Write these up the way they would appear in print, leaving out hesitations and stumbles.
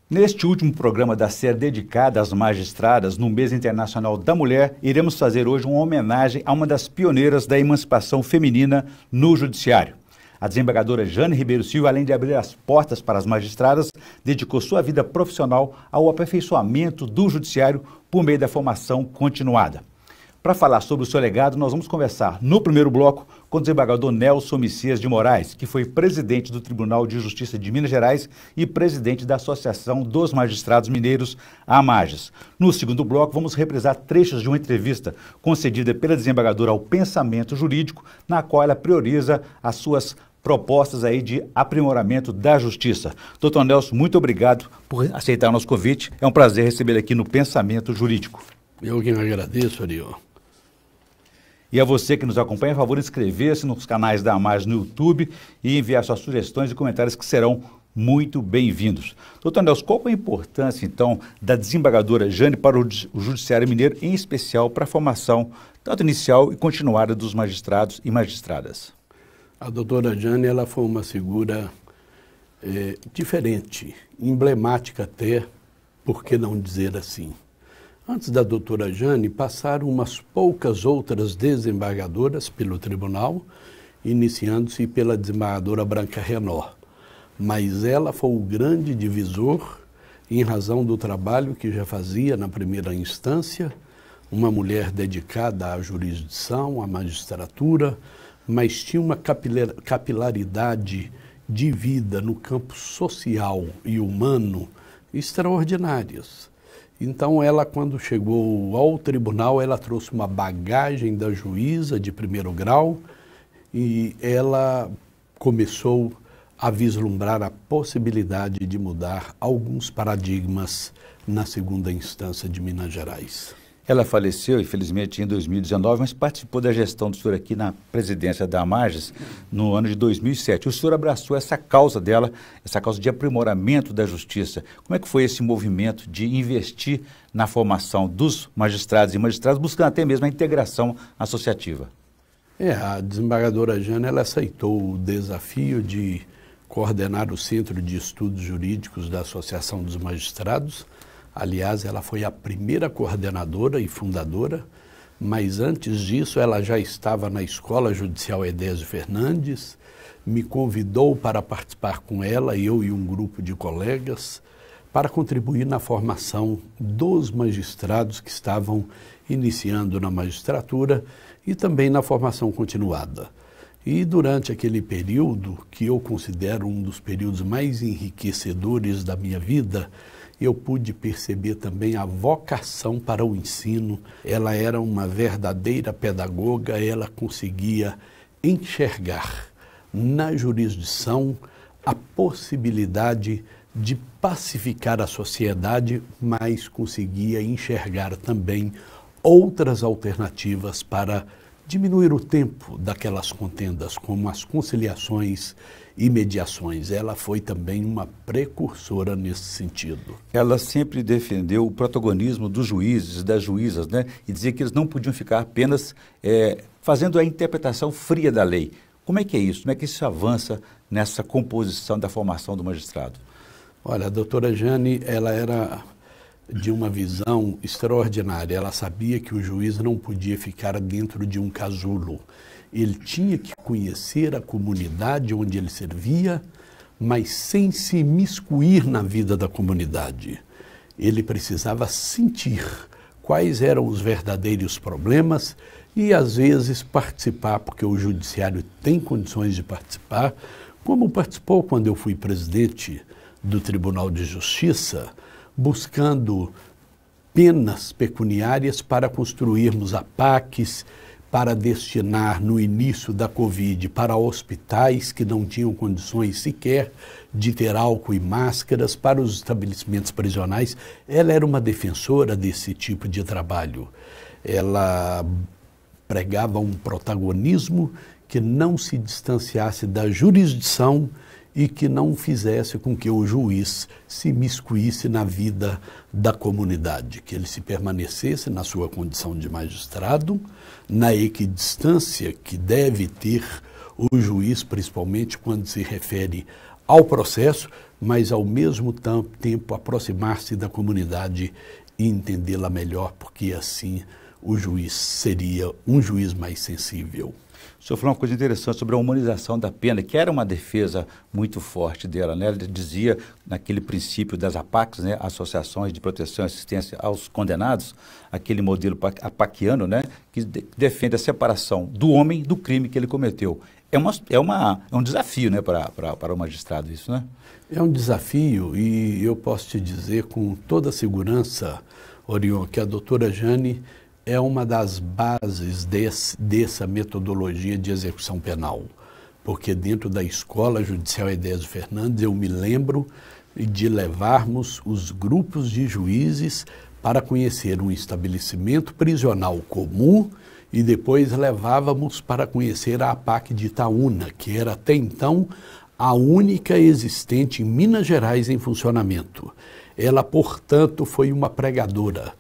Neste último programa da série dedicada às magistradas no Mês Internacional da Mulher, iremos fazer hoje uma homenagem a uma das pioneiras da emancipação feminina no Judiciário. A desembargadora Jane Ribeiro Silva, além de abrir as portas para as magistradas, dedicou sua vida profissional ao aperfeiçoamento do Judiciário por meio da formação continuada. Para falar sobre o seu legado, nós vamos conversar no primeiro bloco com o desembargador Nelson Messias de Moraes, que foi presidente do Tribunal de Justiça de Minas Gerais e presidente da Associação dos Magistrados Mineiros, a AMAGES. No segundo bloco, vamos reprisar trechos de uma entrevista concedida pela desembargadora ao Pensamento Jurídico, na qual ela prioriza as suas propostas aí de aprimoramento da justiça. Doutor Nelson, muito obrigado por aceitar o nosso convite. É um prazer recebê-lo aqui no Pensamento Jurídico. Eu que agradeço, Ariel. E a você que nos acompanha, por favor, inscrever-se nos canais da AMAGES no YouTube e enviar suas sugestões e comentários que serão muito bem-vindos. Doutor Nelson, qual é a importância, então, da desembargadora Jane para o Judiciário Mineiro, em especial para a formação tanto inicial e continuada dos magistrados e magistradas? A doutora Jane, ela foi uma figura diferente, emblemática até, por que não dizer assim. Antes da doutora Jane, passaram umas poucas outras desembargadoras pelo tribunal, iniciando-se pela desembargadora Branca Renó. Mas ela foi o grande divisor em razão do trabalho que já fazia na primeira instância, uma mulher dedicada à jurisdição, à magistratura, mas tinha uma capilaridade de vida no campo social e humano extraordinárias. Então, ela, quando chegou ao tribunal, ela trouxe uma bagagem da juíza de primeiro grau e ela começou a vislumbrar a possibilidade de mudar alguns paradigmas na segunda instância de Minas Gerais. Ela faleceu, infelizmente, em 2019, mas participou da gestão do senhor aqui na presidência da AMAGES no ano de 2007. O senhor abraçou essa causa dela, essa causa de aprimoramento da justiça. Como é que foi esse movimento de investir na formação dos magistrados e magistradas, buscando até mesmo a integração associativa? A desembargadora Jane, ela aceitou o desafio de coordenar o Centro de Estudos Jurídicos da Associação dos Magistrados. Aliás, ela foi a primeira coordenadora e fundadora, mas antes disso ela já estava na Escola Judicial Edésio Fernandes, me convidou para participar com ela, eu e um grupo de colegas, para contribuir na formação dos magistrados que estavam iniciando na magistratura e também na formação continuada. E durante aquele período, que eu considero um dos períodos mais enriquecedores da minha vida, eu pude perceber também a vocação para o ensino. Ela era uma verdadeira pedagoga, ela conseguia enxergar na jurisdição a possibilidade de pacificar a sociedade, mas conseguia enxergar também outras alternativas para diminuir o tempo daquelas contendas, como as conciliações e mediações. Ela foi também uma precursora nesse sentido. Ela sempre defendeu o protagonismo dos juízes, das juízas, né? E dizia que eles não podiam ficar apenas fazendo a interpretação fria da lei. Como é que é isso? Como é que isso avança nessa composição da formação do magistrado? Olha, a doutora Jane, ela era de uma visão extraordinária. Ela sabia que o juiz não podia ficar dentro de um casulo. Ele tinha que conhecer a comunidade onde ele servia, mas sem se imiscuir na vida da comunidade. Ele precisava sentir quais eram os verdadeiros problemas e, às vezes, participar, porque o judiciário tem condições de participar, como participou quando eu fui presidente do Tribunal de Justiça, buscando penas pecuniárias para construirmos APACs, para destinar no início da Covid para hospitais que não tinham condições sequer de ter álcool e máscaras, para os estabelecimentos prisionais. Ela era uma defensora desse tipo de trabalho. Ela pregava um protagonismo que não se distanciasse da jurisdição e que não fizesse com que o juiz se imiscuísse na vida da comunidade, que ele se permanecesse na sua condição de magistrado, na equidistância que deve ter o juiz, principalmente quando se refere ao processo, mas ao mesmo tempo aproximar-se da comunidade e entendê-la melhor, porque assim o juiz seria um juiz mais sensível. O senhor falou uma coisa interessante sobre a humanização da pena, que era uma defesa muito forte dela, né? Ele dizia, naquele princípio das APACs, né? Associações de Proteção e Assistência aos Condenados, aquele modelo apaquiano, né? Que defende a separação do homem do crime que ele cometeu. É um desafio, né, para o magistrado isso, né? É um desafio e eu posso te dizer com toda segurança, Orion, que a doutora Jane é uma das bases dessa metodologia de execução penal. Porque dentro da Escola Judicial Edésio Fernandes eu me lembro de levarmos os grupos de juízes para conhecer um estabelecimento prisional comum e depois levávamos para conhecer a APAC de Itaúna, que era até então a única existente em Minas Gerais em funcionamento. Ela, portanto, foi uma pregadora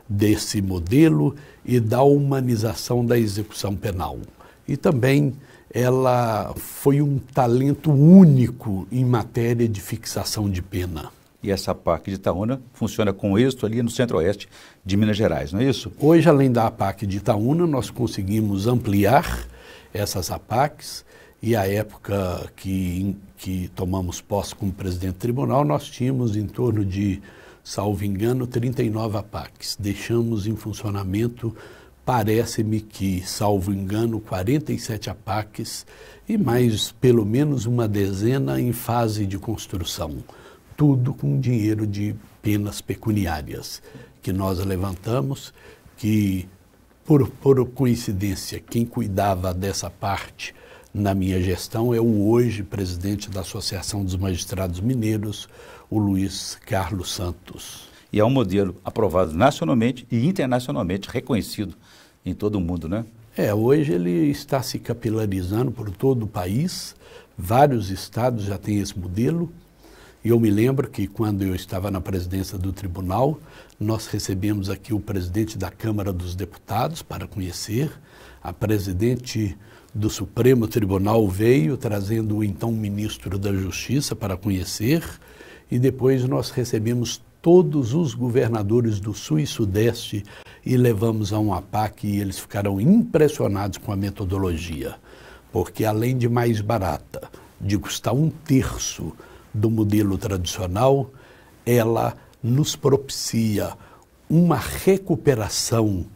desse modelo e da humanização da execução penal. E também ela foi um talento único em matéria de fixação de pena. E essa APAC de Itaúna funciona com êxito ali no centro-oeste de Minas Gerais, não é isso? Hoje, além da APAC de Itaúna, nós conseguimos ampliar essas APACs e a época que tomamos posse como presidente do tribunal, nós tínhamos em torno de, salvo engano, 39 APACs. Deixamos em funcionamento, parece-me que, salvo engano, 47 APACs e mais pelo menos uma dezena em fase de construção. Tudo com dinheiro de penas pecuniárias que nós levantamos, que por coincidência quem cuidava dessa parte na minha gestão é o hoje presidente da Associação dos Magistrados Mineiros, o Luiz Carlos Santos. E é um modelo aprovado nacionalmente e internacionalmente reconhecido em todo o mundo, né? Hoje ele está se capilarizando por todo o país, vários estados já têm esse modelo. E eu me lembro que quando eu estava na presidência do tribunal, nós recebemos aqui o presidente da Câmara dos Deputados para conhecer, a presidente do Supremo Tribunal veio trazendo o então ministro da Justiça para conhecer, e depois nós recebemos todos os governadores do Sul e Sudeste e levamos a um APAC e eles ficaram impressionados com a metodologia, porque além de mais barata, de custar 1/3 do modelo tradicional, ela nos propicia uma recuperação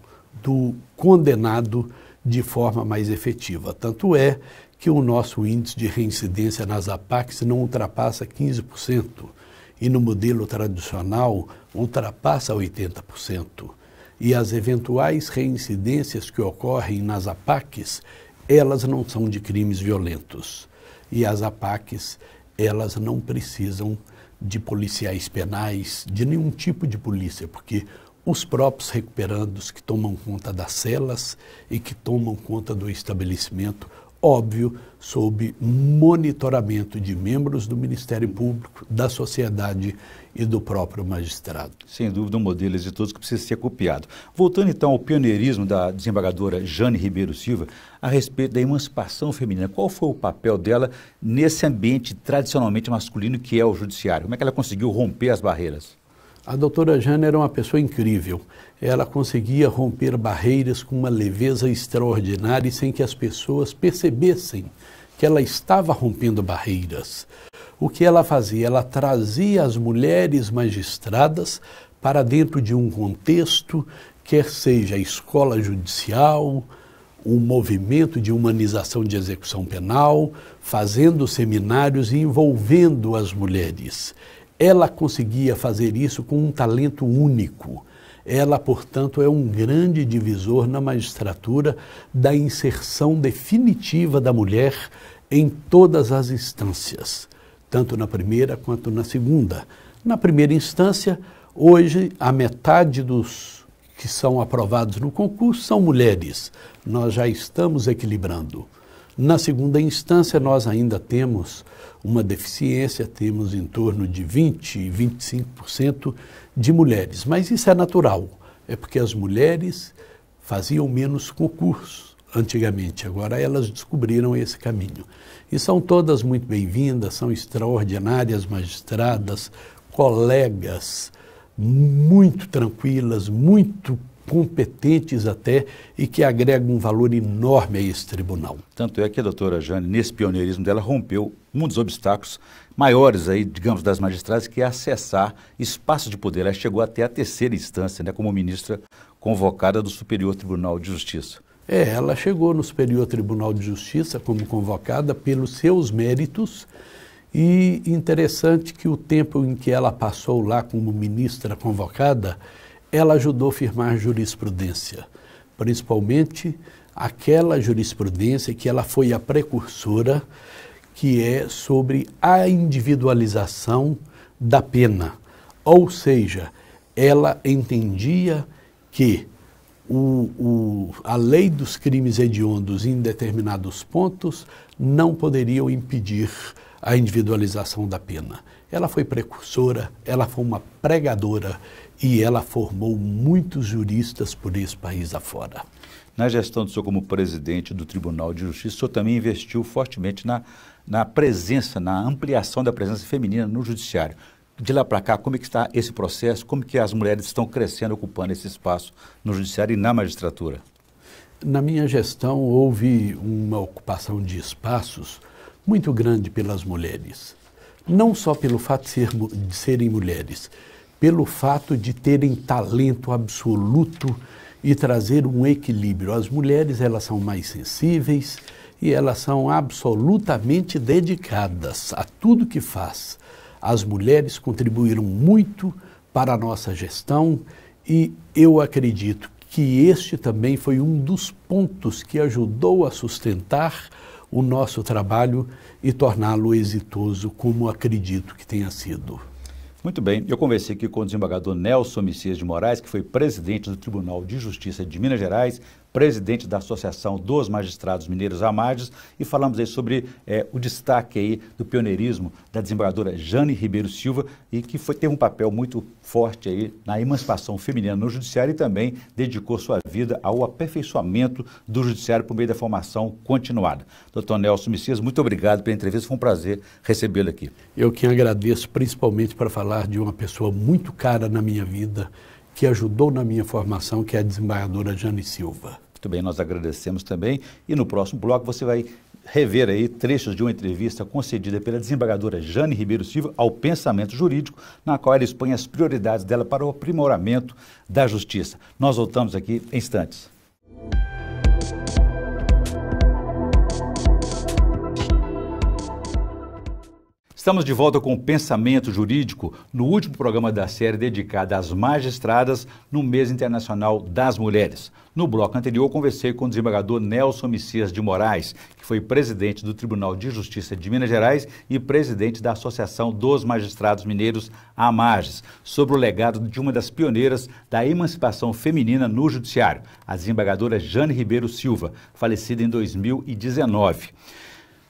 do condenado de forma mais efetiva. Tanto é que o nosso índice de reincidência nas APACs não ultrapassa 15%, e no modelo tradicional ultrapassa 80%. E as eventuais reincidências que ocorrem nas APACs, elas não são de crimes violentos. E as APACs, elas não precisam de policiais penais, de nenhum tipo de polícia, porque os próprios recuperandos que tomam conta das celas e que tomam conta do estabelecimento, óbvio, sob monitoramento de membros do Ministério Público, da sociedade e do próprio magistrado. Sem dúvida, um modelo exitoso que precisa ser copiado. Voltando então ao pioneirismo da desembargadora Jane Ribeiro Silva, a respeito da emancipação feminina, qual foi o papel dela nesse ambiente tradicionalmente masculino que é o judiciário? Como é que ela conseguiu romper as barreiras? A doutora Jane era uma pessoa incrível. Ela conseguia romper barreiras com uma leveza extraordinária e sem que as pessoas percebessem que ela estava rompendo barreiras. O que ela fazia? Ela trazia as mulheres magistradas para dentro de um contexto, quer seja a escola judicial, um movimento de humanização de execução penal, fazendo seminários e envolvendo as mulheres. Ela conseguia fazer isso com um talento único. Ela, portanto, é um grande divisor na magistratura da inserção definitiva da mulher em todas as instâncias, tanto na primeira quanto na segunda. Na primeira instância, hoje, a metade dos que são aprovados no concurso são mulheres. Nós já estamos equilibrando. Na segunda instância, nós ainda temos uma deficiência, temos em torno de 20% e 25% de mulheres. Mas isso é natural, é porque as mulheres faziam menos concursos. antigamente. Agora elas descobriram esse caminho. E são todas muito bem-vindas, são extraordinárias magistradas, colegas muito tranquilas, muito competentes até, e que agregam um valor enorme a esse tribunal. Tanto é que a doutora Jane, nesse pioneirismo dela, rompeu um dos obstáculos maiores aí, digamos, das magistradas, que é acessar espaços de poder. Ela chegou até a terceira instância, né, como ministra convocada do Superior Tribunal de Justiça. Ela chegou no Superior Tribunal de Justiça como convocada pelos seus méritos, e interessante que o tempo em que ela passou lá como ministra convocada, ela ajudou a firmar jurisprudência, principalmente aquela jurisprudência que ela foi a precursora, que é sobre a individualização da pena. Ou seja, ela entendia que a lei dos crimes hediondos em determinados pontos não poderiam impedir a individualização da pena. Ela foi precursora, ela foi uma pregadora e ela formou muitos juristas por esse país afora. Na gestão do senhor como presidente do Tribunal de Justiça, o senhor também investiu fortemente na presença, na ampliação da presença feminina no judiciário. De lá para cá, como é que está esse processo? Como que as mulheres estão crescendo, ocupando esse espaço no judiciário e na magistratura? Na minha gestão, houve uma ocupação de espaços muito grande pelas mulheres. Não só pelo fato de serem mulheres, pelo fato de terem talento absoluto e trazer um equilíbrio. As mulheres, elas são mais sensíveis e elas são absolutamente dedicadas a tudo que faz. As mulheres contribuíram muito para a nossa gestão e eu acredito que este também foi um dos pontos que ajudou a sustentar o nosso trabalho e torná-lo exitoso, como acredito que tenha sido. Muito bem, eu conversei aqui com o desembargador Nelson Messias de Moraes, que foi presidente do Tribunal de Justiça de Minas Gerais, presidente da Associação dos Magistrados Mineiros AMAGES, e falamos aí sobre o destaque aí do pioneirismo da desembargadora Jane Ribeiro Silva, e que teve um papel muito forte aí na emancipação feminina no judiciário e também dedicou sua vida ao aperfeiçoamento do judiciário por meio da formação continuada. Doutor Nelson Messias, muito obrigado pela entrevista, foi um prazer recebê-lo aqui. Eu que agradeço, principalmente para falar de uma pessoa muito cara na minha vida, que ajudou na minha formação, que é a desembargadora Jane Silva. Muito bem, nós agradecemos também. E no próximo bloco você vai rever aí trechos de uma entrevista concedida pela desembargadora Jane Ribeiro Silva ao Pensamento Jurídico, na qual ela expõe as prioridades dela para o aprimoramento da justiça. Nós voltamos aqui em instantes. Estamos de volta com o Pensamento Jurídico, no último programa da série dedicada às magistradas no Mês Internacional das Mulheres. No bloco anterior, conversei com o desembargador Nelson Messias de Moraes, que foi presidente do Tribunal de Justiça de Minas Gerais e presidente da Associação dos Magistrados Mineiros AMAGES, sobre o legado de uma das pioneiras da emancipação feminina no judiciário, a desembargadora Jane Ribeiro Silva, falecida em 2019.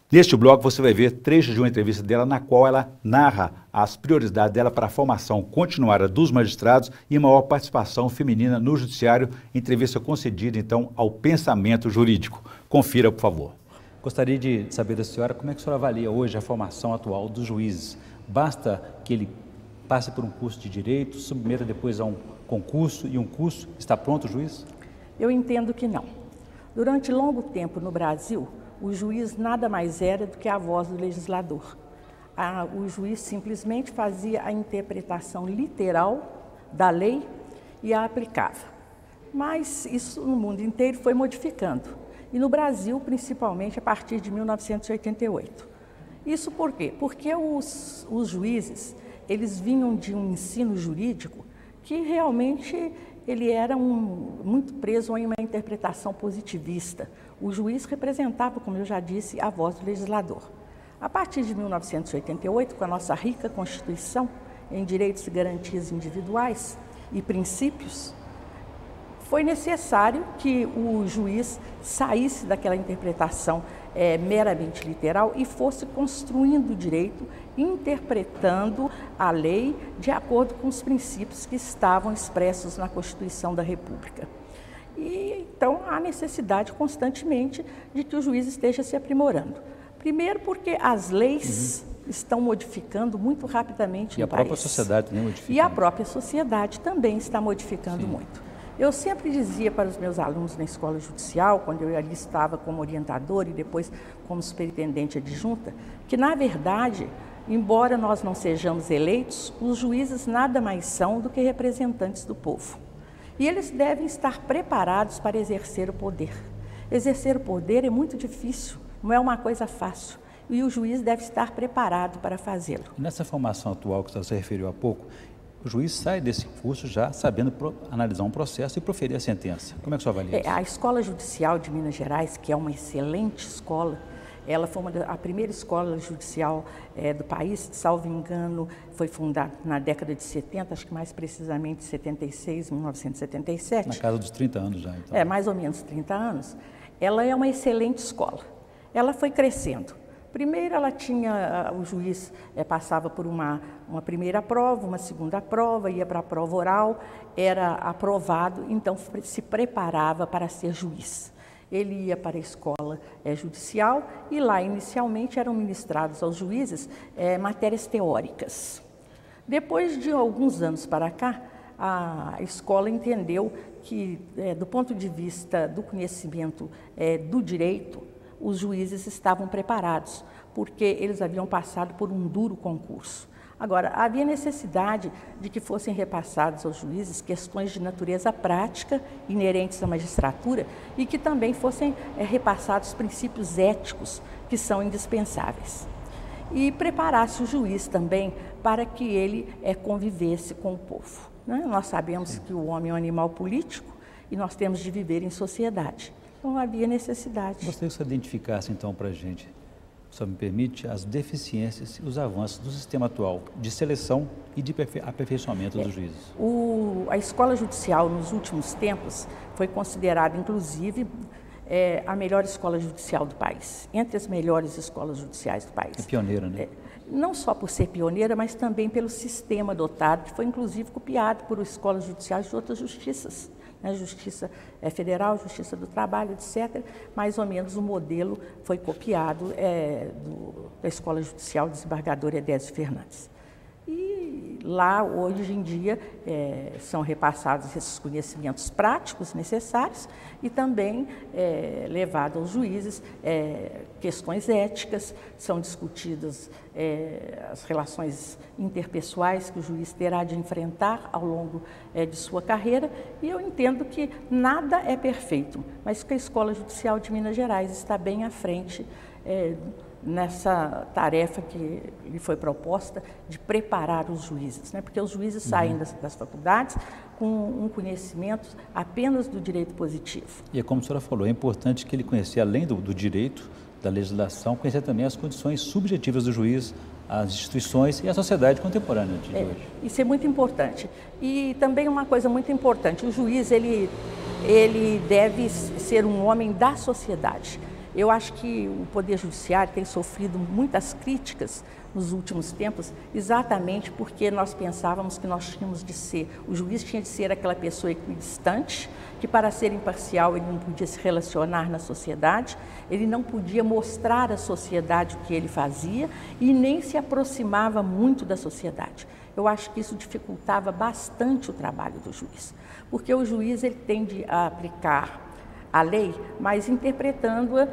Neste bloco você vai ver trechos de uma entrevista dela na qual ela narra as prioridades dela para a formação continuada dos magistrados e maior participação feminina no judiciário, entrevista concedida então ao Pensamento Jurídico. Confira, por favor. Gostaria de saber da senhora como é que a senhora avalia hoje a formação atual dos juízes. Basta que ele passe por um curso de direito, submeta depois a um concurso e um curso, está pronto o juiz? Eu entendo que não. Durante longo tempo no Brasil, o juiz nada mais era do que a voz do legislador. O juiz simplesmente fazia a interpretação literal da lei e a aplicava. Mas isso no mundo inteiro foi modificando. E no Brasil, principalmente a partir de 1988. Isso por quê? Porque os juízes, eles vinham de um ensino jurídico que realmente ele era muito preso em uma interpretação positivista. O juiz representava, como eu já disse, a voz do legislador. A partir de 1988, com a nossa rica Constituição em direitos e garantias individuais e princípios, foi necessário que o juiz saísse daquela interpretação meramente literal e fosse construindo o direito, interpretando a lei de acordo com os princípios que estavam expressos na Constituição da República. E Então, há necessidade constantemente de que o juiz esteja se aprimorando. Primeiro porque as leis estão modificando muito rapidamente no país. E a própria sociedade também modifica. E a própria sociedade também está modificando muito. Eu sempre dizia para os meus alunos na escola judicial, quando eu ali estava como orientador e depois como superintendente adjunta, que na verdade, embora nós não sejamos eleitos, os juízes nada mais são do que representantes do povo. E eles devem estar preparados para exercer o poder. Exercer o poder é muito difícil, não é uma coisa fácil. E o juiz deve estar preparado para fazê-lo. Nessa formação atual que você referiu há pouco, o juiz sai desse curso já sabendo analisar um processo e proferir a sentença. Como é que você avalia isso? A Escola Judicial de Minas Gerais, que é uma excelente escola, ela foi a primeira escola judicial do país, salvo engano, foi fundada na década de 70, acho que mais precisamente 76, 1977. Na casa dos 30 anos já, então. Mais ou menos 30 anos. Ela é uma excelente escola. Ela foi crescendo. Primeiro, ela tinha, o juiz passava por uma primeira prova, uma segunda prova, ia para a prova oral, era aprovado, então se preparava para ser juiz. Ele ia para a escola judicial e lá, inicialmente, eram ministrados aos juízes matérias teóricas. Depois de alguns anos para cá, a escola entendeu que, do ponto de vista do conhecimento do direito, os juízes estavam preparados, porque eles haviam passado por um duro concurso. Agora, havia necessidade de que fossem repassados aos juízes questões de natureza prática, inerentes à magistratura, e que também fossem repassados princípios éticos que são indispensáveis. E preparasse o juiz também para que ele convivesse com o povo. Né? Nós sabemos que o homem é um animal político e nós temos de viver em sociedade. Então, havia necessidade. Gostaria que você identificasse, então, para a gente, se me permite, as deficiências e os avanços do sistema atual de seleção e de aperfeiçoamento dos juízes. A escola judicial, nos últimos tempos, foi considerada, inclusive, a melhor escola judicial do país, entre as melhores escolas judiciais do país. É pioneira, né? Não só por ser pioneira, mas também pelo sistema adotado, que foi, inclusive, copiado por escolas judiciais de outras justiças. Justiça Federal, Justiça do Trabalho, etc. Mais ou menos o modelo foi copiado da Escola Judicial Desembargador Edésio Fernandes. E lá, hoje em dia, são repassados esses conhecimentos práticos necessários e também levado aos juízes questões éticas, são discutidas as relações interpessoais que o juiz terá de enfrentar ao longo de sua carreira, e eu entendo que nada é perfeito, mas que a Escola Judicial de Minas Gerais está bem à frente nessa tarefa que lhe foi proposta de preparar os juízes, né? Porque os juízes saem das faculdades com um conhecimento apenas do direito positivo. E como a senhora falou, é importante que ele conheça, além do direito, da legislação, conhecer também as condições subjetivas do juiz, as instituições e a sociedade contemporânea de hoje. Isso é muito importante. E também uma coisa muito importante, o juiz ele deve ser um homem da sociedade. Eu acho que o Poder Judiciário tem sofrido muitas críticas nos últimos tempos, exatamente porque nós pensávamos que nós tínhamos de ser, o juiz tinha de ser aquela pessoa equidistante, que para ser imparcial ele não podia se relacionar na sociedade, ele não podia mostrar à sociedade o que ele fazia e nem se aproximava muito da sociedade. Eu acho que isso dificultava bastante o trabalho do juiz, porque o juiz ele tende a aplicar a lei, mas interpretando-a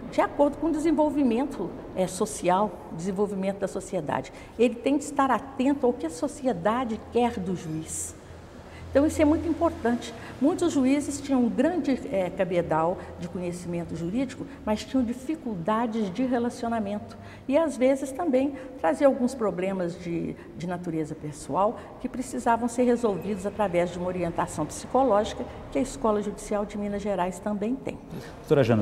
de acordo com o desenvolvimento social, desenvolvimento da sociedade. Ele tem de estar atento ao que a sociedade quer do juiz. Então, isso é muito importante. Muitos juízes tinham um grande cabedal de conhecimento jurídico, mas tinham dificuldades de relacionamento. E, às vezes, também traziam alguns problemas de natureza pessoal que precisavam ser resolvidos através de uma orientação psicológica que a Escola Judicial de Minas Gerais também tem. Doutora Jana,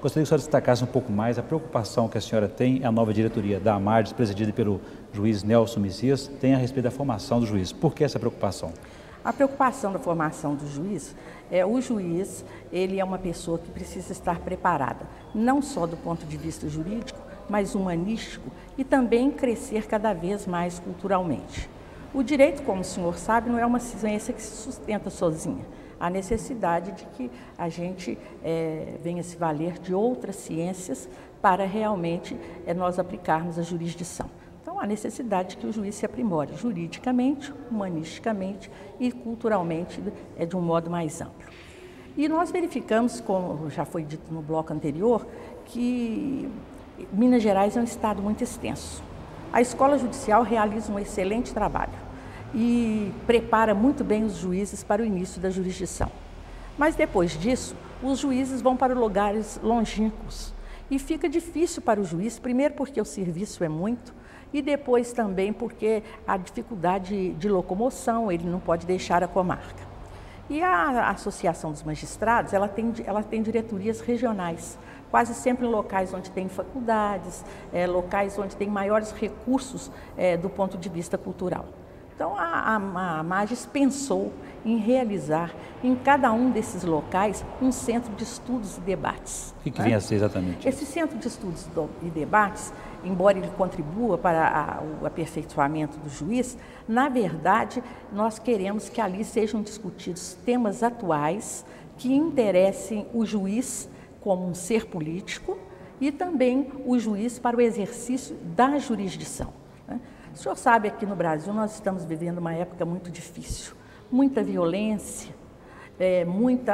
gostaria que a senhora destacasse um pouco mais a preocupação que a senhora tem, a nova diretoria da AMARDES, presidida pelo juiz Nelson Messias, tem a respeito da formação do juiz. Por que essa preocupação? A preocupação da formação do juiz o juiz, ele é uma pessoa que precisa estar preparada, não só do ponto de vista jurídico, mas humanístico e também crescer cada vez mais culturalmente. O direito, como o senhor sabe, não é uma ciência que se sustenta sozinha. a necessidade de que a gente venha se valer de outras ciências para realmente nós aplicarmos a jurisdição. Então, a necessidade de que o juiz se aprimore juridicamente, humanisticamente e culturalmente de um modo mais amplo. E nós verificamos, como já foi dito no bloco anterior, que Minas Gerais é um estado muito extenso. A Escola Judicial realiza um excelente trabalho e prepara muito bem os juízes para o início da jurisdição. Mas depois disso, os juízes vão para lugares longínquos e fica difícil para o juiz, primeiro porque o serviço é muito e depois também porque a dificuldade de locomoção, ele não pode deixar a comarca. E a Associação dos Magistrados, ela tem diretorias regionais, quase sempre em locais onde tem faculdades, locais onde tem maiores recursos do ponto de vista cultural. Então, a Magis pensou em realizar em cada um desses locais um centro de estudos e debates. O que vem a ser exatamente? Esse centro de estudos e debates, embora ele contribua para o aperfeiçoamento do juiz, na verdade, nós queremos que ali sejam discutidos temas atuais que interessem o juiz como um ser político e também o juiz para o exercício da jurisdição. O senhor sabe, aqui no Brasil nós estamos vivendo uma época muito difícil, muita violência, muito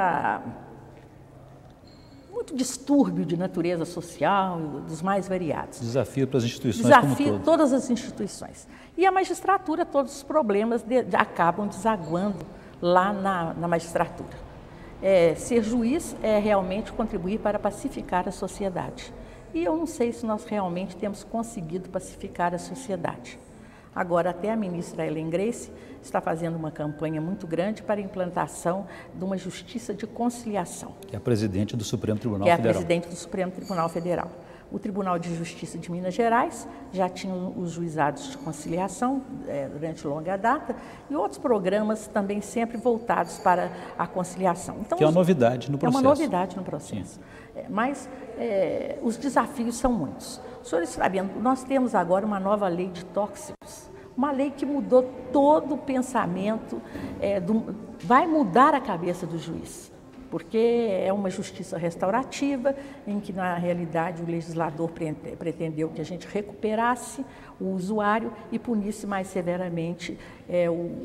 distúrbio de natureza social, dos mais variados. Desafio para as instituições como todo. Todas as instituições. E a magistratura, todos os problemas acabam desaguando lá na magistratura. Ser juiz é realmente contribuir para pacificar a sociedade. E eu não sei se nós realmente temos conseguido pacificar a sociedade. Agora, até a ministra Ellen Grace está fazendo uma campanha muito grande para a implantação de uma justiça de conciliação. Que é a presidente do Supremo Tribunal Federal. Que é a presidente do Supremo Tribunal Federal. O Tribunal de Justiça de Minas Gerais já tinha os juizados de conciliação durante longa data e outros programas também sempre voltados para a conciliação. Então, que é uma novidade no processo. É uma novidade no processo. Mas os desafios são muitos. Os senhores sabendo, nós temos agora uma nova lei de tóxicos, uma lei que mudou todo o pensamento, vai mudar a cabeça do juiz. Porque é uma justiça restaurativa, em que, na realidade, o legislador pretendeu que a gente recuperasse o usuário e punisse mais severamente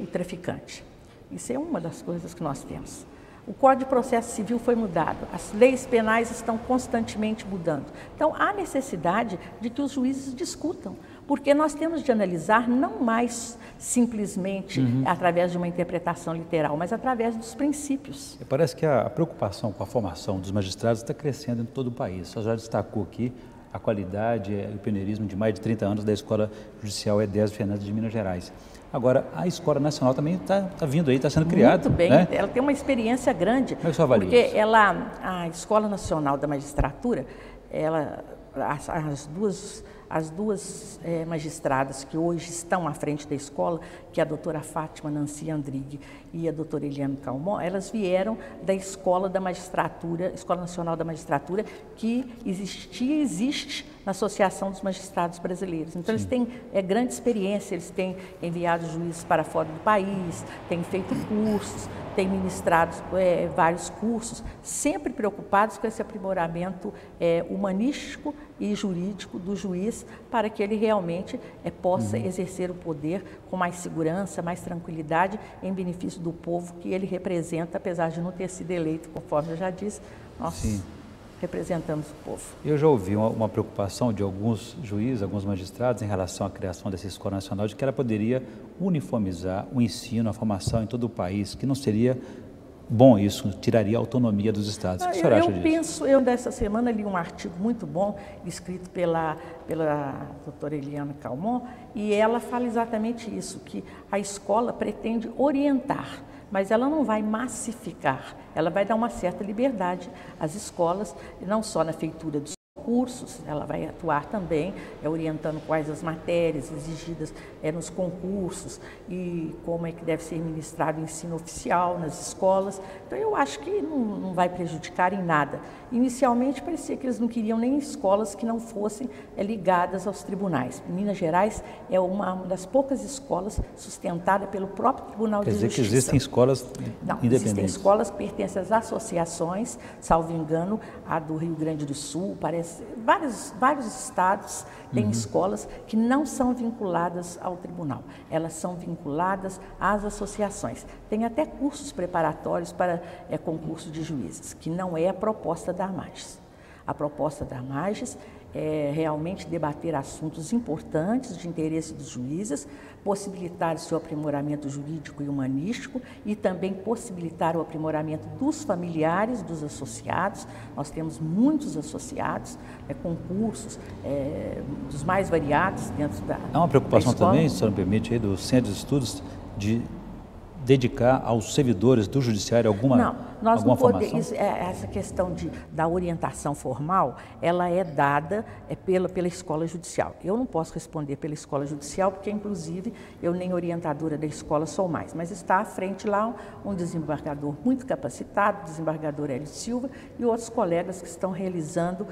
o traficante. Isso é uma das coisas que nós temos. O Código de Processo Civil foi mudado, as leis penais estão constantemente mudando. Então, há necessidade de que os juízes discutam, porque nós temos de analisar não mais simplesmente através de uma interpretação literal, mas através dos princípios. Parece que a preocupação com a formação dos magistrados está crescendo em todo o país. Você já destacou aqui a qualidade e o pioneirismo de mais de 30 anos da Escola Judicial Edésio Fernandes de Minas Gerais. Agora, a Escola Nacional também está vindo aí, está sendo criada. Muito bem, né? Ela tem uma experiência grande. Como é que você avalia porque isso? A Escola Nacional da Magistratura, as duas magistradas que hoje estão à frente da escola, que é a doutora Fátima Nancy Andrighi e a doutora Eliane Calmon, elas vieram da Escola da Magistratura, Escola Nacional da Magistratura, que existia e existe na Associação dos Magistrados Brasileiros. Então, eles têm grande experiência, eles têm enviado juízes para fora do país, têm feito cursos, têm ministrado vários cursos, sempre preocupados com esse aprimoramento humanístico e jurídico do juiz, para que ele realmente possa exercer o poder com mais segurança, mais tranquilidade, em benefício do povo que ele representa, apesar de não ter sido eleito, conforme eu já disse, nós representamos o povo. Eu já ouvi uma preocupação de alguns juízes, alguns magistrados, em relação à criação dessa Escola Nacional, de que ela poderia uniformizar o ensino, a formação em todo o país, que não seria bom isso, tiraria a autonomia dos estados. O que o senhor acha disso? Eu dessa semana li um artigo muito bom, escrito pela doutora Eliane Calmon, e ela fala exatamente isso, que a escola pretende orientar, mas ela não vai massificar, ela vai dar uma certa liberdade às escolas, não só na feitura dos concursos, ela vai atuar também orientando quais as matérias exigidas nos concursos e como é que deve ser ministrado o ensino oficial nas escolas. Então eu acho que não vai prejudicar em nada. Inicialmente parecia que eles não queriam nem escolas que não fossem ligadas aos tribunais. Minas Gerais é uma das poucas escolas sustentada pelo próprio Tribunal de Justiça. Quer dizer que existem escolas independentes? Existem escolas que pertencem às associações, salvo engano, a do Rio Grande do Sul, parece, vários estados têm escolas que não são vinculadas ao tribunal, elas são vinculadas às associações. Tem até cursos preparatórios para concurso de juízes, que não é a proposta da AMAGES. A proposta da AMAGES é realmente debater assuntos importantes de interesse dos juízes, possibilitar o seu aprimoramento jurídico e humanístico e também possibilitar o aprimoramento dos familiares, dos associados. Nós temos muitos associados, concursos dos mais variados dentro da escola. Há uma preocupação também, se não me permite, aí, do Centro de Estudos de dedicar aos servidores do judiciário alguma formação? Essa questão da orientação formal, ela é dada pela escola judicial. Eu não posso responder pela escola judicial, porque inclusive eu nem orientadora da escola sou mais, mas está à frente lá um desembargador muito capacitado, o desembargador Hélio Silva, e outros colegas que estão realizando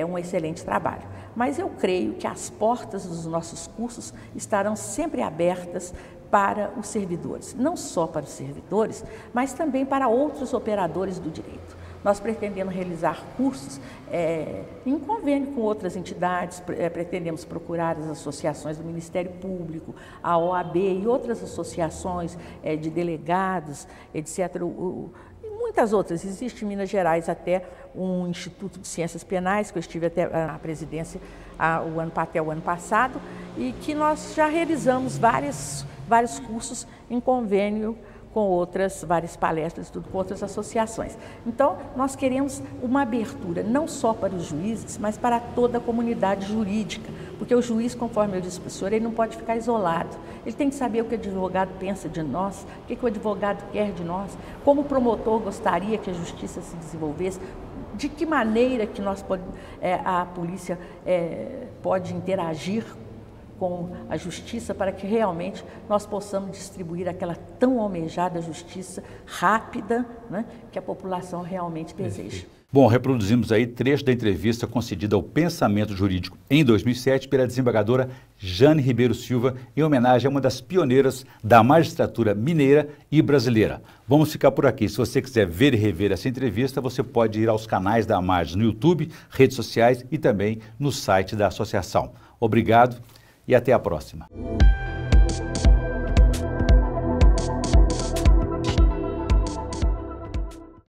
um excelente trabalho. Mas eu creio que as portas dos nossos cursos estarão sempre abertas para os servidores, não só para os servidores, mas também para outros operadores do direito. Nós pretendemos realizar cursos em convênio com outras entidades, pretendemos procurar as associações do Ministério Público, a OAB e outras associações de delegados, etc., e muitas outras. Existe em Minas Gerais até um Instituto de Ciências Penais, que eu estive até a presidência até o ano passado, e que nós já realizamos vários cursos em convênio com várias palestras, tudo com outras associações. Então, nós queremos uma abertura, não só para os juízes, mas para toda a comunidade jurídica, porque o juiz, conforme eu disse para o senhor, ele não pode ficar isolado. Ele tem que saber o que o advogado pensa de nós, o que o advogado quer de nós, como o promotor gostaria que a justiça se desenvolvesse, de que maneira que a polícia pode interagir com a justiça para que realmente nós possamos distribuir aquela tão almejada justiça rápida, né, que a população realmente deseja. Bom, reproduzimos aí trecho da entrevista concedida ao Pensamento Jurídico em 2007 pela desembargadora Jane Ribeiro Silva, em homenagem a uma das pioneiras da magistratura mineira e brasileira. Vamos ficar por aqui. Se você quiser ver e rever essa entrevista, você pode ir aos canais da AMAGES no YouTube, redes sociais e também no site da associação. Obrigado e até a próxima.